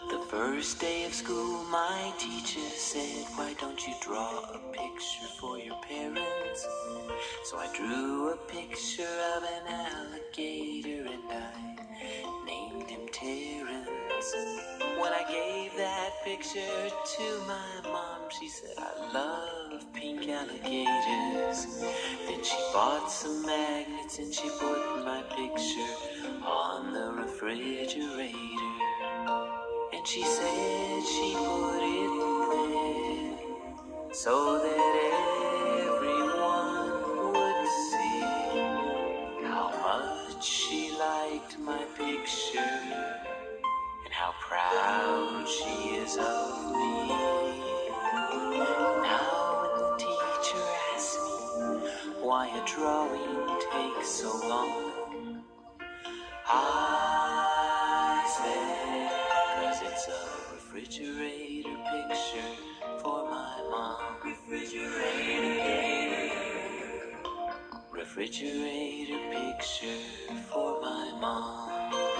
The first day of school, my teacher said, why don't you draw a picture for your parents? So I drew a picture of an alligator and I named him Terrence. When I gave that picture to my mom, she said, I love pink alligators. Then she bought some magnets and she put my picture on the refrigerator. And she said she put it there so that everyone would see how much she liked my picture and how proud she is of me. Now when the teacher asks me why a drawing takes so long, I say, 'cause it's a refrigerator picture for my mom. Refrigerator picture for my mom.